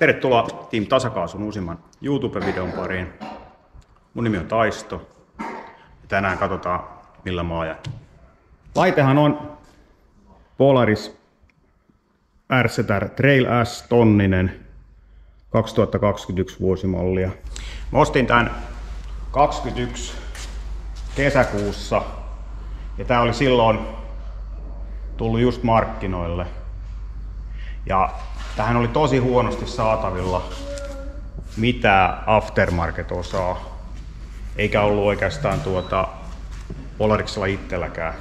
Tervetuloa Team Tasakaasun uusimman YouTube-videon pariin. Mun nimi on Taisto. Ja tänään katsotaan millä maa jää. Laitehan on Polaris RZR Trail S tonninen 2021 vuosimallia. Mä ostin tän 21 kesäkuussa ja tää oli silloin tullut just markkinoille. Ja tähän oli tosi huonosti saatavilla mitään aftermarket-osaa, eikä ollut oikeastaan Polariksella itselläkään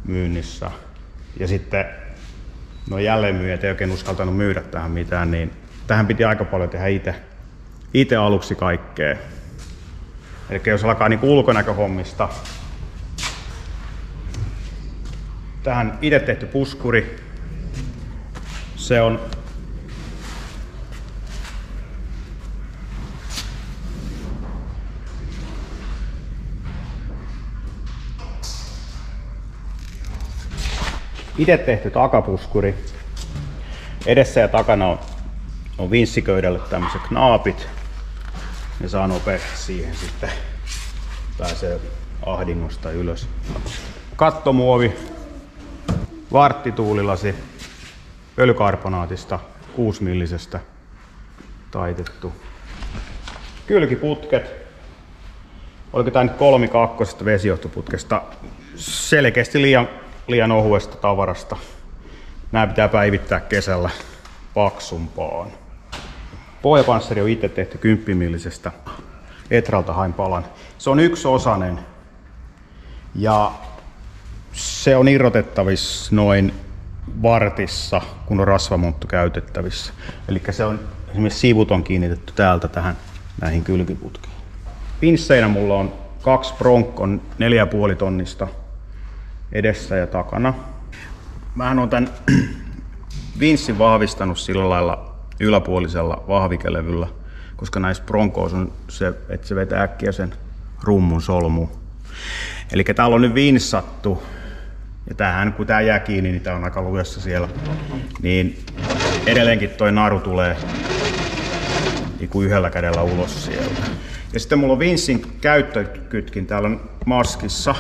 myynnissä. Ja sitten no jälleenmyyjät ei oikein uskaltanut myydä tähän mitään, niin tähän piti aika paljon tehdä itse aluksi kaikkea. Eli jos alkaa niin ulkonäköhommista, tähän itse tehty puskuri. Se on itse tehty takapuskuri. Edessä ja takana on vinssiköydälle tämmöiset knaapit. Ne saa nopeasti siihen sitten pääsee ahdingosta ylös. Kattomuovi, varttituulilasi. Öljykarbonaatista 6 millisestä taitettu. Kylkiputket. Oliko tää nyt 3/2 vesijohtoputkesta? Selkeästi liian ohuesta tavarasta. Nää pitää päivittää kesällä paksumpaan. Pohjapanssari on itse tehty 10 millisestä. Etralta hain palan. Se on yksiosainen ja se on irrotettavissa noin vartissa, kun on rasvamonttu käytettävissä. Eli se on esimerkiksi sivut on kiinnitetty täältä näihin kylkiputkiin. Pinsseinä mulla on 2 Broncon 4,5 tonnista edessä ja takana. Mähän on tän vinssin vahvistanut sillä lailla yläpuolisella vahvikelevyllä, koska näissä Broncoissa on se, että se vetää äkkiä sen rummun solmuun. Eli täällä on nyt vinssattu. Ja tämähän, kun tää jää kiinni, niin tää on aika lujassa siellä. Niin edelleenkin toi naru tulee niin kuin yhdellä kädellä ulos sieltä. Ja sitten mulla on vinssin käyttökytkin täällä maskissa.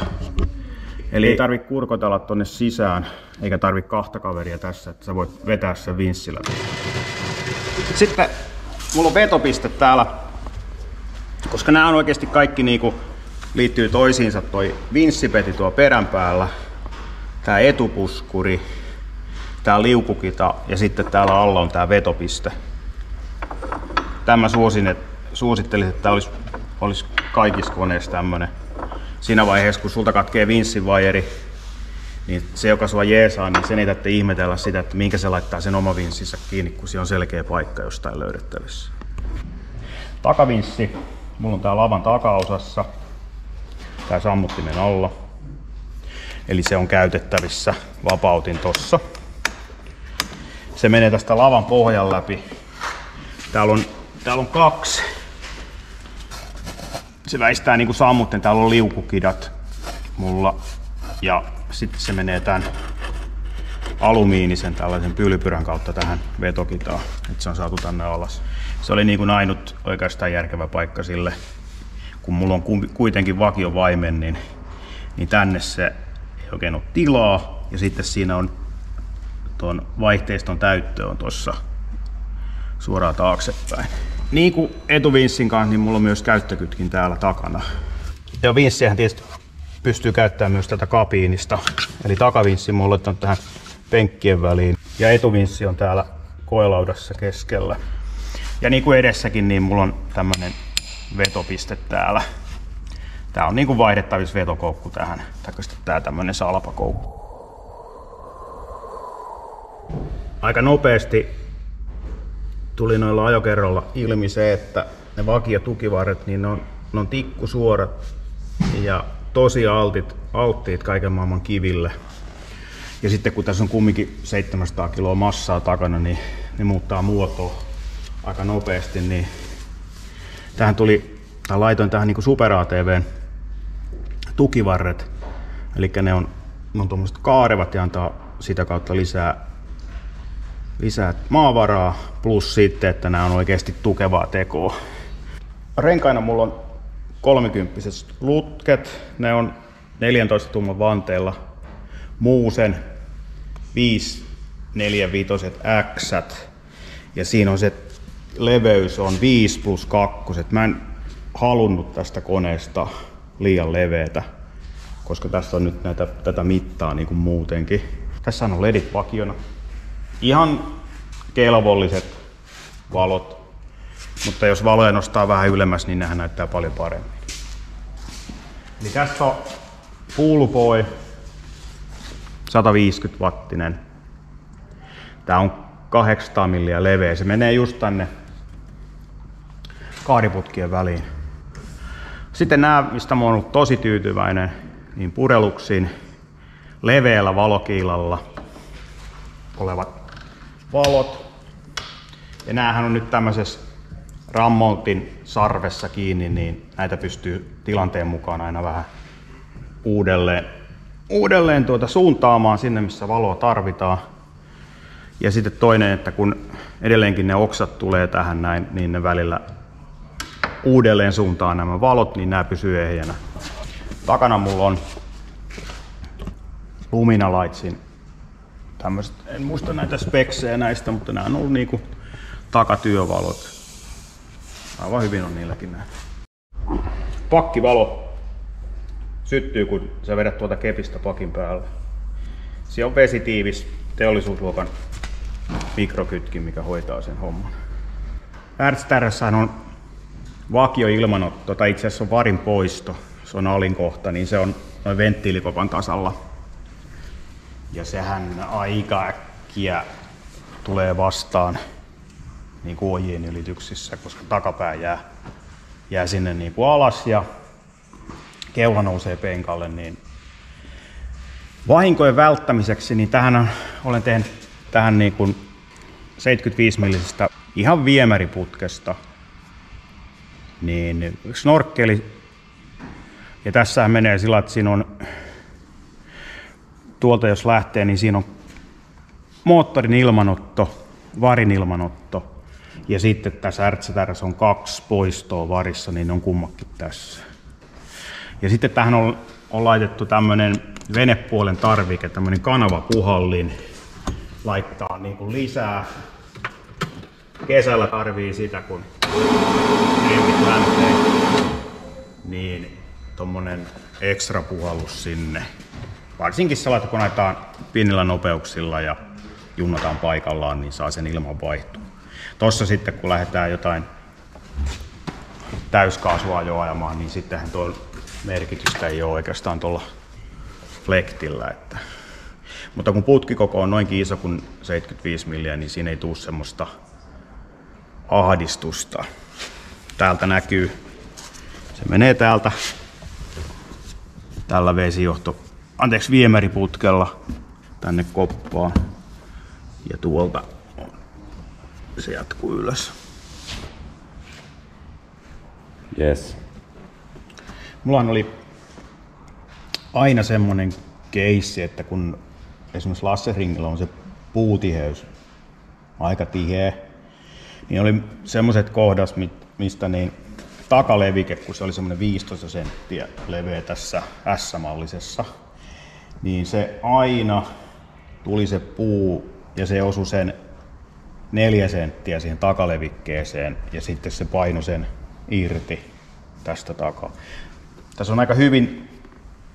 Eli ei tarvi kurkotella tonne sisään, eikä tarvi 2 kaveria tässä, että sä voit vetää sen vinssillä. Sitten mulla on vetopiste täällä, koska nämä on oikeasti kaikki niinku liittyy toisiinsa. Toi vinssipeti tuo perän päällä. Tää etupuskuri, tää liukukita ja sitten täällä alla on tää vetopiste. Tämä suosittelisin, että tää olisi kaikissa koneissa tämmönen. Siinä vaiheessa kun sulta katkee vinssivajeri, niin se joka sua jeesaa, niin sen ei tarvitse ihmetellä sitä, että minkä se laittaa sen oma vinssinsä kiinni, kun siellä on selkeä paikka jostain löydettävissä. Takavinssi, mulla on tää lavan takaosassa, tää sammuttimen alla. Eli se on käytettävissä, vapautin tossa. Se menee tästä lavan pohjan läpi. Täällä on 2. Se väistää niinku sammutten, täällä on liukukidat mulla. Ja sitten se menee tän alumiinisen tällaisen pylpyrän kautta tähän vetokitaan. Nyt se on saatu tänne alas. Se oli niinku ainut oikeastaan järkevä paikka sille, kun mulla on kuitenkin vakiovaimen, niin tänne se ei oikein ole tilaa, ja sitten siinä on tuon vaihteiston täyttö on tuossa suoraan taaksepäin. Niin kuin etuvinssin kanssa, niin mulla on myös käyttökytkin täällä takana. Ja vinssiähän tietysti pystyy käyttämään myös tätä kabiinista, eli takavinssi mulla on tähän penkkien väliin, ja etuvinssi on täällä koelaudassa keskellä. Ja niin kuin edessäkin, niin mulla on tämmönen vetopiste täällä. Tää on niinku vaihdettavissa vetokoukku tähän, tai sitten tää tämmönen salpakoukku. Aika nopeasti tuli noilla ajokerroilla ilmi se, että ne vakiotukivarret, niin ne on tikkusuorat ja tosi alttiit kaiken maailman kiville. Ja sitten kun tässä on kumminkin 700 kiloa massaa takana, niin ne muuttaa muotoa aika nopeasti. Niin laitoin tähän niinku Super ATV:n tukivarret, eli ne on tuommoiset kaarevat ja antaa sitä kautta lisää lisää maavaraa, plus sitten, että nämä on oikeasti tukevaa tekoa. Renkaina mulla on 30 lutket, ne on 14 tumman vanteella, Muusen 545 X, ja siinä on se leveys on 5+2. Mä en halunnut tästä koneesta liian leveätä, koska tässä on nyt tätä mittaa niin kuin muutenkin. Tässä on ledit vakiona. Ihan kelvolliset valot, mutta jos valoja nostaa vähän ylemmäs, niin nehän näyttää paljon paremmin. Eli tässä on Poolboy 150 wattinen. Tää on 800 milliä leveä. Se menee just tänne kaariputkien väliin. Sitten nämä, mistä mä oon ollut tosi tyytyväinen, niin Pureluksin leveällä valokiilalla olevat valot. Ja näähän on nyt tämmöisessä rammontin sarvessa kiinni, niin näitä pystyy tilanteen mukaan aina vähän uudelleen suuntaamaan sinne, missä valoa tarvitaan. Ja sitten toinen, että kun edelleenkin ne oksat tulee tähän näin, niin ne välillä uudelleen suuntaa nämä valot, niin nämä pysyy ehjänä. Takana mulla on Lumina Lightsin tämmöiset, en muista näitä speksejä näistä, mutta nämä on ollut niinku takatyövalot. Aivan hyvin on niilläkin näin. Pakkivalo syttyy, kun sä vedät tuota kepistä pakin päälle. Siellä on vesitiivis teollisuusluokan mikrokytkin, mikä hoitaa sen homman. RZR:ssähän on vakioilmanotto, tai itse asiassa on varin poisto. Se on alinkohta, niin se on noin venttiilikopan tasalla. Ja sehän aika äkkiä tulee vastaan niin kuin ojien ylityksissä, koska takapää jää sinne niin kuin alas ja keula nousee penkalle. Niin vahinkojen välttämiseksi niin olen tehnyt tähän niin kuin 75 millisestä ihan viemäriputkesta niin snorkkeli. Ja tässähän menee sillä, että siinä on tuolta jos lähtee, niin siinä on moottorin ilmanotto, varin ilmanotto. Ja sitten tässä RZR:ssä on 2 poistoa varissa, niin ne on kummakin tässä. Ja sitten tähän on laitettu tämmönen venepuolen tarvike, tämmönen kanavapuhallin. Laittaa niin kuin lisää. Kesällä tarvii sitä, kun riemit lähtee, niin tommonen ekstra puhallus sinne. Varsinkin sellainen, kun ajetaan pienillä nopeuksilla ja junnataan paikallaan, niin saa sen ilman vaihtua. Tossa sitten kun lähdetään jotain täyskaasua jo ajamaan, niin sittenhän tuo merkitystä ei ole oikeastaan tuolla flektillä. Mutta kun putkikoko on noinkin iso kuin 75 milliä, niin siinä ei tule semmoista ahdistusta. Täältä näkyy, se menee täältä tällä viemäriputkella tänne koppaan ja tuolta se jatkuu ylös. Yes. Mullahan oli aina semmonen keissi, että kun esimerkiksi Lasseringilla on se puutiheys aika tiheä, niin oli semmoiset kohdat, mistä niin takalevike, kun se oli semmoinen 15 senttiä leveä tässä S-mallisessa, niin se aina tuli se puu ja se osui sen 4 senttiä siihen takalevikkeeseen ja sitten se painoi sen irti tästä takaa. Tässä on aika hyvin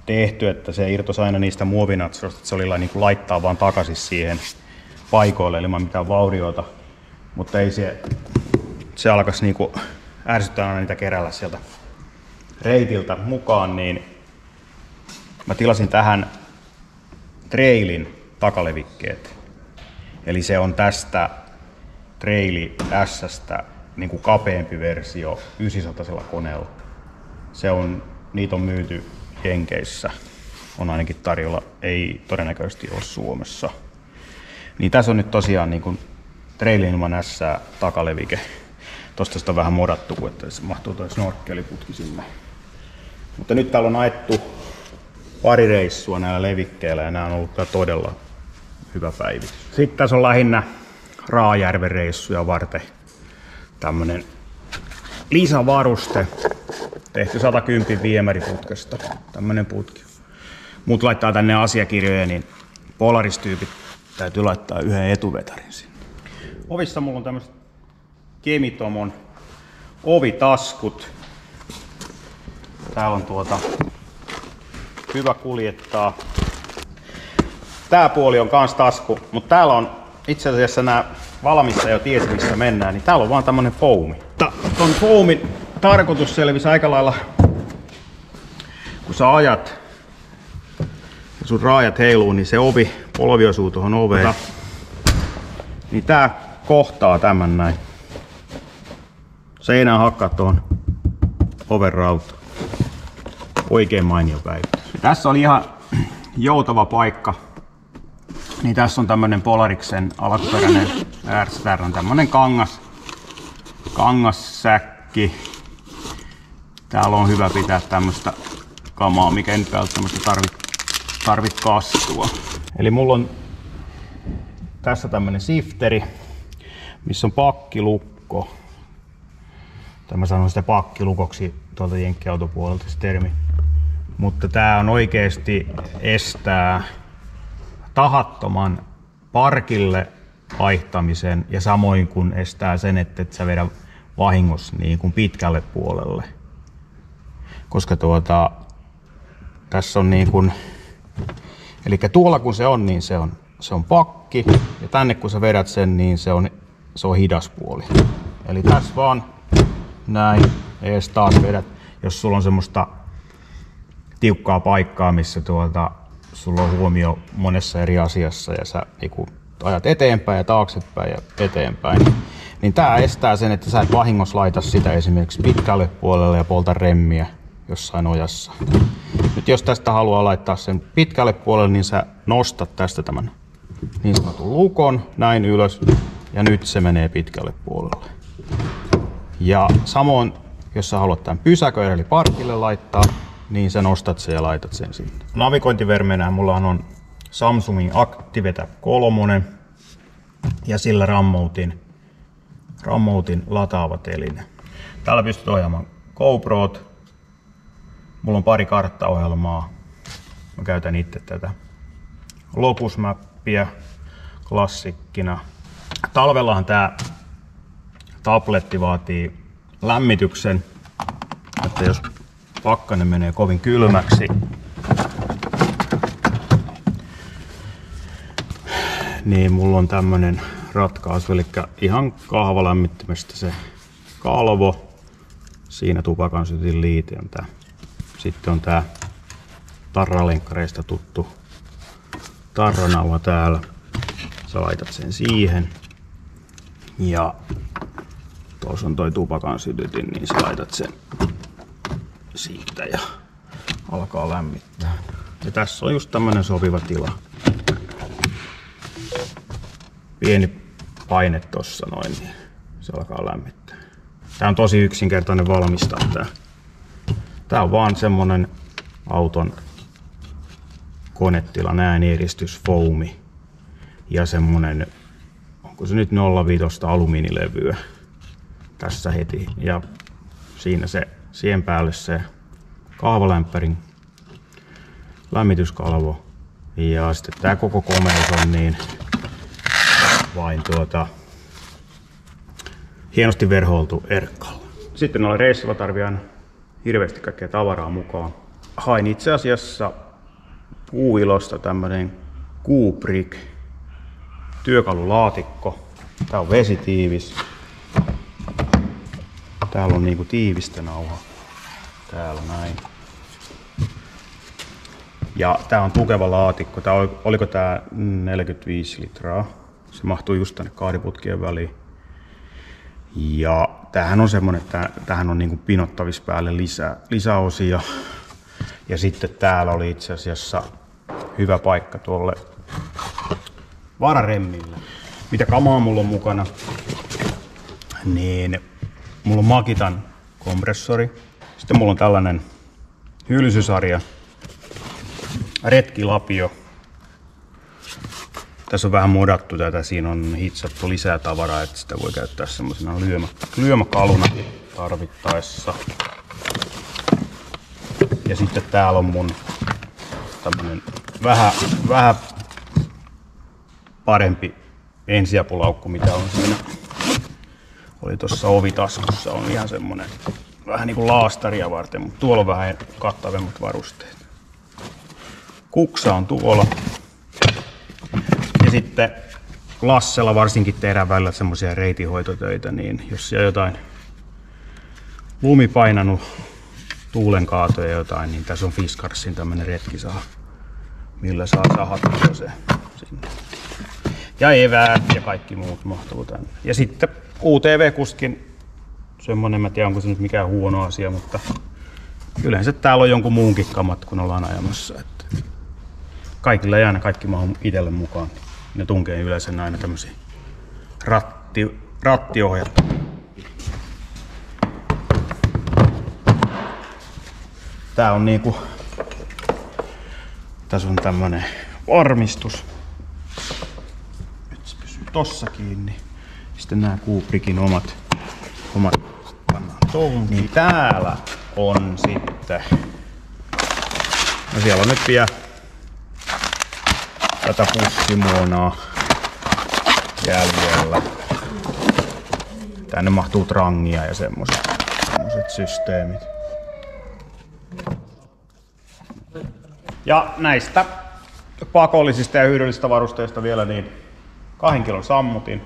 tehty, että se irtosi aina niistä muovinatsoista, että se oli niin kuin laittaa vaan takaisin siihen paikoille ilman mitään vauriota, mutta ei se alkaisi niin kuin ärsyttää aina niitä kerällä sieltä reitiltä mukaan, niin mä tilasin tähän Trailin takalevikkeet. Eli se on tästä Traili S:stä niin kuin kapeampi versio 900 koneella. Niitä on myyty Jenkeissä, on ainakin tarjolla, ei todennäköisesti ole Suomessa. Niin tässä on nyt tosiaan niin kuin Trailin ilman S takalevike. Tosta sitä on vähän modattu, kun että se mahtuu toi snorkkeliputki sinne. Mutta nyt täällä on ajettu pari reissua näillä levikkeillä ja nämä on ollut todella hyvä päivitys. Sitten tässä on lähinnä Raajärven reissuja varten tämmönen lisävaruste. Tehty 110 viemäriputkesta. Tämmönen putki. Mut laittaa tänne asiakirjoja, niin Polaris-tyypit täytyy laittaa yhden etuvetarin sinne. Ovissa mulla on tämmöset Kemitomon ovitaskut. Täällä on hyvä kuljettaa. Tää puoli on kans tasku, mutta täällä on itse asiassa nää valmissa jo tiesi missä mennään, niin täällä on vaan tämmönen foami. Ton foamin tarkoitus selvisi aika lailla, kun sä ajat ja sun raajat heiluu, niin se ovi polvi osuu tuohon oveen. Niin tää kohtaa tämän näin. Seinään hakkaa tuohon oven rautaan. Oikein mainio päivä. Tässä oli ihan joutava paikka. Niin tässä on tämmönen Polariksen alkuperäinen RSR on tämmönen kangassäkki. Täällä on hyvä pitää tämmöstä kamaa, mikä ei nyt välttämättä tarvit kastua. Eli mulla on tässä tämmönen sifteri, missä on pakkilukko. Mä sanon sitä pakkilukoksi tuolta jenkkiautopuolelta se termi. Mutta tää on oikeesti estää tahattoman parkille vaihtamisen ja samoin kun estää sen, että et sä vedä vahingossa niin kuin pitkälle puolelle. Koska tässä on niin kuin, eli tuolla kun se on, niin se on pakki ja tänne kun sä vedät sen, niin se on hidas puoli. Eli tässä vaan näin, ees taas vedät, jos sulla on semmoista tiukkaa paikkaa, missä sulla on huomio monessa eri asiassa ja sä niinku ajat eteenpäin ja taaksepäin ja eteenpäin, niin tää estää sen, että sä et vahingossa laita sitä esimerkiksi pitkälle puolelle ja polta remmiä jossain ojassa. Nyt jos tästä haluaa laittaa sen pitkälle puolelle, niin sä nostat tästä tämän niin sanotun lukon näin ylös ja nyt se menee pitkälle puolelle. Ja samoin, jos sä haluat tämän pysäköidä eli parkille laittaa, niin sä nostat sen ja laitat sen sinne. Navigointivermenä mulla on Samsungin ActiveTap 3 ja sillä Rammoutin lataava teline. Täällä pystyt ohjaamaan GoProt. Mulla on pari karttaohjelmaa. Mä käytän itse tätä Locus-mappia klassikkina. Talvellahan tää tabletti vaatii lämmityksen, että jos pakkanen menee kovin kylmäksi, niin mulla on tämmönen ratkaisu, eli ihan kahvalämmittimestä se kalvo, siinä tupakan sytin liite on tää. Sitten on tää tarralenkkareista tuttu tarranauha täällä, sä laitat sen siihen ja tuossa on toi tupakan sytytin, niin sä laitat sen siitä ja alkaa lämmittää. Ja tässä on just tämmönen sopiva tila. Pieni paine tossa noin, niin se alkaa lämmittää. Tää on tosi yksinkertainen valmistaa tää. Tää on vaan semmonen auton konetilan äänieristysfoami ja semmonen, onko se nyt 0,5 alumiinilevyä tässä heti. Ja siinä se siihen päälle se kahvalämpärin lämmityskalvo ja sitten tää koko komeus on niin vain hienosti verhoiltu erkkalla. Sitten noilla reissuilla tarvii aina hirveästi kaikkea tavaraa mukaan. Hain itse asiassa Puuilosta tämmönen Kubrick työkalulaatikko. Tää on vesitiivis. Täällä on niinku tiivistä nauha. Täällä näin. Ja tää on tukeva laatikko. Oliko tää 45 litraa? Se mahtuu just tänne kahdiputkien väliin. Ja tämähän on semmonen, että tähän on niinku pinottavissa päälle lisäosia. Ja sitten täällä oli itse asiassa hyvä paikka tuolle vararemmille. Mitä kamaa mulla on mukana? Niin mulla on Makitan kompressori. Sitten mulla on tällainen hylsysarja retkilapio. Tässä on vähän modattu tätä, siinä on hitsattu lisää tavaraa, että sitä voi käyttää semmoisena lyömäkaluna tarvittaessa. Ja sitten täällä on mun tämmönen vähän parempi ensiapulaukku, mitä on siinä. Oli tuossa ovitaskussa, on ihan semmonen vähän niinku laastaria varten, mutta tuolla on vähän kattavemmat varusteet. Kuksa on tuolla. Ja sitten Lassella varsinkin tehdään välillä semmoisia reitinhoitotöitä, niin jos siellä jotain lumi painanut, tuulenkaatoja ja jotain, niin tässä on Fiskarsin tämmönen retkisaha, millä saa sahattua se sinne. Ja eväät ja kaikki muut mahtuu tänne. Ja sitten UTV-kuskin semmonen, mä tiedän onko se nyt mikään huono asia, mutta yleensä täällä on jonkun muunkin kamat, kun ollaan ajamassa. Että kaikilla ei aina kaikki mahu itselle mukaan. Ne tunkee yleensä aina tämmösiä rattiohjat. Tää on niinku, tässä on tämmönen varmistus. Nyt se pysyy tossa kiinni. Sitten nämä Kubrikin omat pannaan tuohon. Niin täällä on sitten, no siellä on nyt vielä tätä pussimuonaa jäljellä. Tänne mahtuu trangia ja semmoset systeemit. Ja näistä pakollisista ja hyödyllisistä varusteista vielä niin 2 kilon sammutin.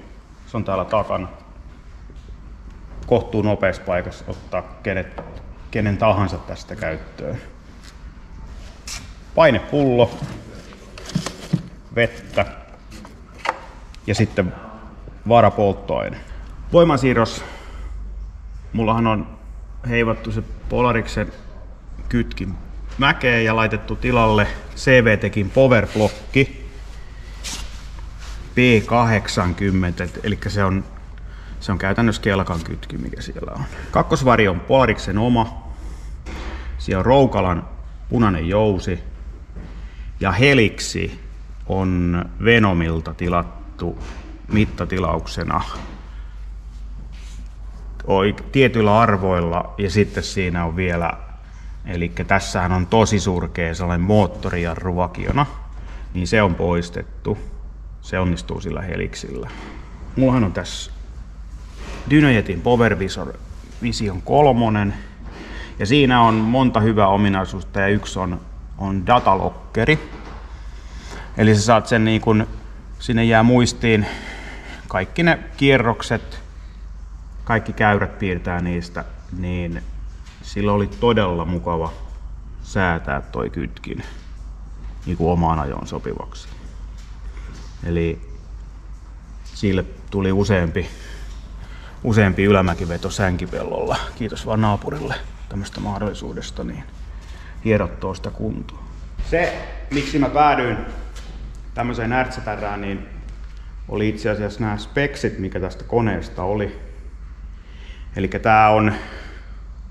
Se on täällä takana. Kohtuu nopeassa paikassa ottaa kenen tahansa tästä käyttöön. Painepullo, vettä ja sitten varapolttoaine. Voimansiirros. Mullahan on heivattu se Polariksen kytkin mäkeen ja laitettu tilalle CVT:kin powerblokki P80, eli se on käytännössä kelkan kytki, mikä siellä on. Kakkosvari on Polariksen oma. Siellä on Roukalan punainen jousi. Ja heliksi on Venomilta tilattu mittatilauksena tietyillä arvoilla ja sitten siinä on vielä, eli tässähän on tosi surkea sellainen moottorijarru vakiona, niin se on poistettu. Se onnistuu sillä heliksillä. Mullahan on tässä Dynojetin Power Vision 3 ja siinä on monta hyvää ominaisuutta ja yksi on datalokkeri. Eli sä saat sen niin kun, sinne jää muistiin kaikki ne kierrokset, kaikki käyrät piirtää niistä, niin sillä oli todella mukava säätää toi kytkin niin kuin omaan ajoon sopivaksi. Eli sille tuli useampi ylämäkiveto sänkipellolla. Kiitos vaan naapurille tämmöistä mahdollisuudesta niin hierottua sitä kuntoa. Se, miksi mä päädyin tämmöiseen RZ-tärään, niin oli itse asiassa nämä speksit, mikä tästä koneesta oli. Eli tää on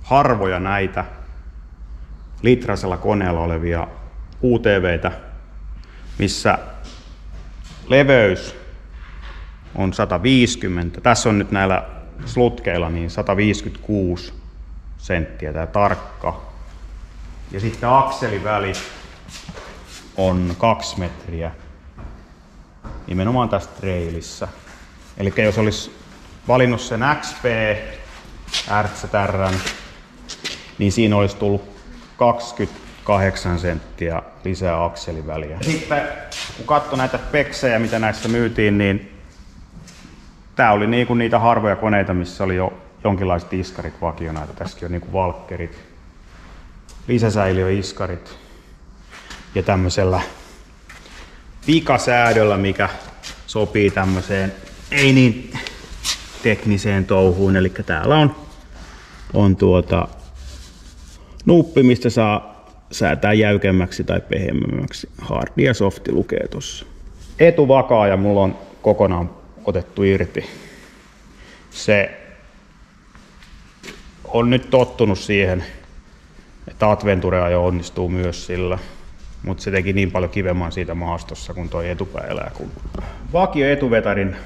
harvoja näitä litrasella koneella olevia UTV:tä, missä leveys on 150. Tässä on nyt näillä slutkeilla niin 156 senttiä tää tarkka. Ja sitten akseliväli on 2 metriä nimenomaan tässä trailissä. Eli jos olisi valinnut sen XP RZ-tärrän, niin siinä olisi tullut 28 senttiä lisää akseliväliä. Sitten kun katsoi näitä speksejä, mitä näissä myytiin, niin tää oli niinku niitä harvoja koneita, missä oli jo jonkinlaiset iskarit vakiona. Tässäkin on niinku valkkerit, lisäsäiliöiskarit ja tämmöisellä pikasäädöllä, mikä sopii tämmöiseen ei niin tekniseen touhuun. Eli täällä on nuppi, mistä saa säätää jäykemmäksi tai pehmeämmäksi. Hardi ja softi lukee tossa. Etuvakaaja mulla on kokonaan otettu irti. Se on nyt tottunut siihen, että Adventure-ajo onnistuu myös sillä. mutta se teki niin paljon kivemman siitä maastossa, kun toi etupää elää. Kun vakio etuvetarin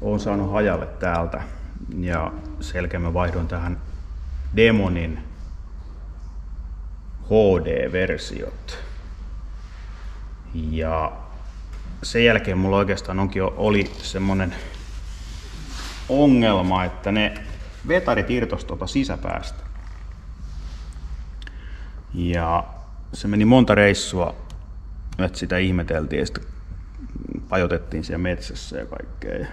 on saanut hajalle täältä ja selkeä mä vaihdoin tähän Demonin HD-versiot. Ja sen jälkeen mulla oikeastaan oli semmonen ongelma, että ne vetarit irtosi tuolta sisäpäästä. Ja se meni monta reissua, että sitä ihmeteltiin ja sitten pajotettiin siellä metsässä ja kaikkea.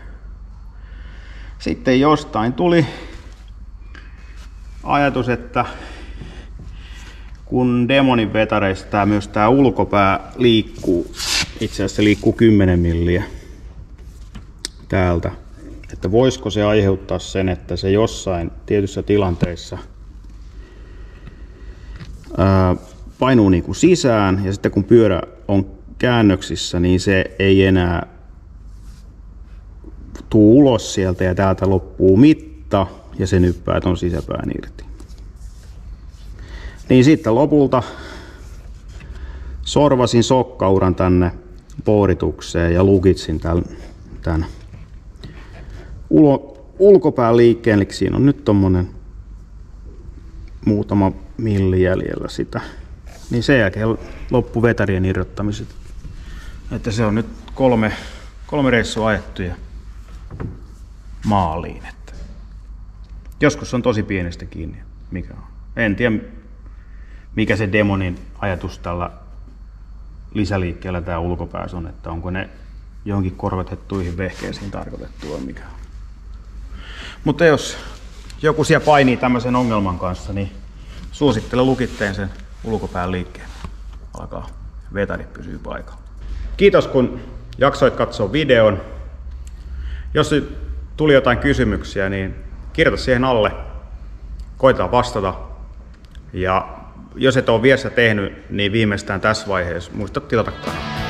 Sitten jostain tuli ajatus, että kun Demonin vetareista myös tää ulkopää liikkuu, itse asiassa se liikkuu 10 milliä täältä, että voisiko se aiheuttaa sen, että se jossain tietyissä tilanteissa painuu niin kuin sisään ja sitten kun pyörä on käännöksissä, niin se ei enää tuu ulos sieltä ja täältä loppuu mitta ja se nyppää ton sisäpään irti. Niin sitten lopulta sorvasin sokkauran tänne pooritukseen ja lukitsin tämän ulkopään liikkeen, eli siinä on nyt tommonen muutama milli jäljellä sitä. Niin sen jälkeen loppu vetarien irrottamiset. Että se on nyt kolme reissua ajettu ja maaliin. Että joskus on tosi pienestä kiinni. Mikä on? En tiedä mikä se Demonin ajatus tällä lisäliikkeellä tää ulkopäässä on, että onko ne johonkin korvatettuihin vehkeisiin tarkoitettu vai mikä on. Mutta jos joku siellä painii tämmöisen ongelman kanssa, niin suosittelen lukitteen sen ulkopään liikkeen. Alkaa vetarit pysyy paikalla. Kiitos kun jaksoit katsoa videon. Jos tuli jotain kysymyksiä, niin kirjoita siihen alle. Koitetaan vastata. Ja jos et ole vielä tehnyt, niin viimeistään tässä vaiheessa muista tilata kanava.